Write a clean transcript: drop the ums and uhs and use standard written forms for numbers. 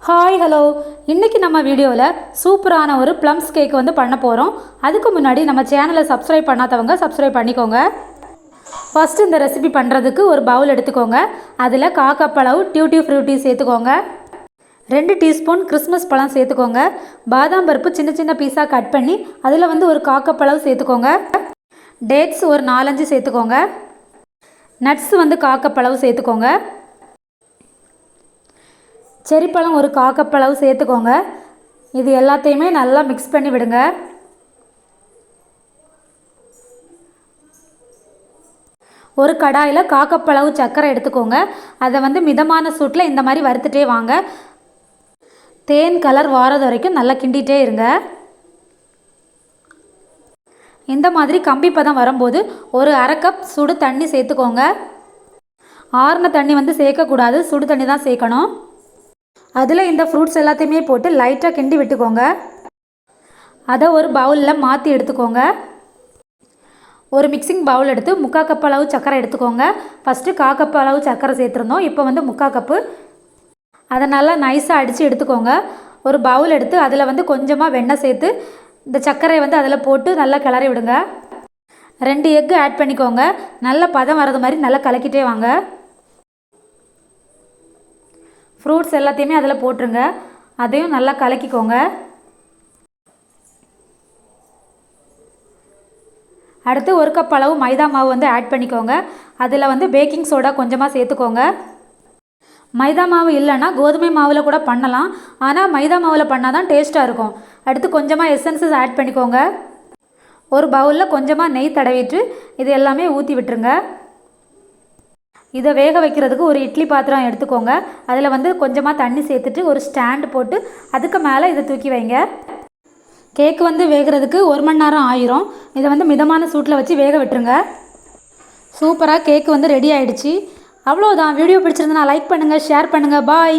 Hi hello, இன்றைக்கி நம்ம வீடியோவில் சூப்பரான ஒரு ப்ளம்ஸ் கேக் வந்து பண்ண போகிறோம். அதுக்கு முன்னாடி நம்ம சேனலை சப்ஸ்கிரைப் பண்ணாதவங்க சப்ஸ்கிரைப் பண்ணிக்கோங்க. ஃபஸ்ட்டு இந்த ரெசிபி பண்ணுறதுக்கு ஒரு பவுல் எடுத்துக்கோங்க. அதில் 1/4 கப் அளவு டியூட்டி ஃப்ரூட்டி சேர்த்துக்கோங்க. 2 டீஸ்பூன் கிறிஸ்மஸ் பழம் சேர்த்துக்கோங்க. பாதாம் பருப்பு சின்ன சின்ன பீஸாக கட் பண்ணி அதில் வந்து ஒரு 1/4 கப் அளவு சேர்த்துக்கோங்க. டேட்ஸ் ஒரு 4-5 சேர்த்துக்கோங்க. நட்ஸ் வந்து 1/4 கப் அளவு சேர்த்துக்கோங்க. செரி பழம் ஒரு 1/4 கப் அளவு சேர்த்துக்கோங்க. இது எல்லாத்தையுமே நல்லா மிக்ஸ் பண்ணி விடுங்க. ஒரு கடாயில் 1/4 கப் அளவு சர்க்கரை எடுத்துக்கோங்க. அதை வந்து மிதமான சூட்டில் இந்த மாதிரி வறுத்துட்டே வாங்க. தேன் கலர் வாரது வரைக்கும் நல்லா கிண்டிகிட்டே இருங்க. இந்த மாதிரி கம்பி பதம் வரும்போது ஒரு 1/2 கப் சுடு தண்ணி சேர்த்துக்கோங்க. ஆறின தண்ணி வந்து சேர்க்கக்கூடாது, சுடு தண்ணி தான் சேர்க்கணும். அதில் இந்த ஃப்ரூட்ஸ் எல்லாத்தையுமே போட்டு லைட்டாக கிண்டி விட்டுக்கோங்க. அதை ஒரு பவுலில் மாற்றி எடுத்துக்கோங்க. ஒரு மிக்சிங் பவுல் எடுத்து 3/4 கப் அளவு சர்க்கரை எடுத்துக்கோங்க. ஃபஸ்ட்டு 1/4 கப் அளவு சர்க்கரை சேர்த்துருந்தோம், இப்போ வந்து 3/4 கப்பு. அதை நல்லா நைஸாக அடித்து எடுத்துக்கோங்க. ஒரு பவுல் எடுத்து அதில் வந்து கொஞ்சமாக வெண்ணெய் சேர்த்து இந்த சர்க்கரையை வந்து அதில் போட்டு நல்லா கிளறி விடுங்க. 2 எக்கு ஆட் பண்ணிக்கோங்க. நல்ல பதம் வரது மாதிரி நல்லா கலக்கிட்டே வாங்க. ஃப்ரூட்ஸ் எல்லாத்தையுமே அதில் போட்டுருங்க. அதையும் நல்லா கலக்கிக்கோங்க. அடுத்து 1 கப் அளவு மைதா மாவு வந்து ஆட் பண்ணிக்கோங்க. அதில் வந்து பேக்கிங் சோடா கொஞ்சமாக சேர்த்துக்கோங்க. மைதா மாவு இல்லைன்னா கோதுமை மாவில் கூட பண்ணலாம், ஆனால் மைதா மாவில் பண்ணால் தான் டேஸ்ட்டாக இருக்கும். அடுத்து கொஞ்சமாக எசன்ஸஸ் ஆட் பண்ணிக்கோங்க. ஒரு பவுலில் கொஞ்சமாக நெய் தடவிட்டு இது எல்லாமே ஊற்றி விட்டுருங்க. இதை வேக வைக்கிறதுக்கு ஒரு இட்லி பாத்திரம் எடுத்துக்கோங்க. அதில் வந்து கொஞ்சமாக தண்ணி சேர்த்துட்டு ஒரு ஸ்டாண்டு போட்டு அதுக்கு மேலே இதை தூக்கி வைங்க. கேக்கு வந்து வேகிறதுக்கு 1 மணி நேரம் ஆயிரும். இதை வந்து மிதமான சூட்டில் வச்சு வேக விட்டுருங்க. சூப்பராக கேக்கு வந்து ரெடி ஆகிடுச்சு. அவ்வளோதான். வீடியோ பிடிச்சிருந்தனா லைக் பண்ணுங்கள், ஷேர் பண்ணுங்கள். பாய்.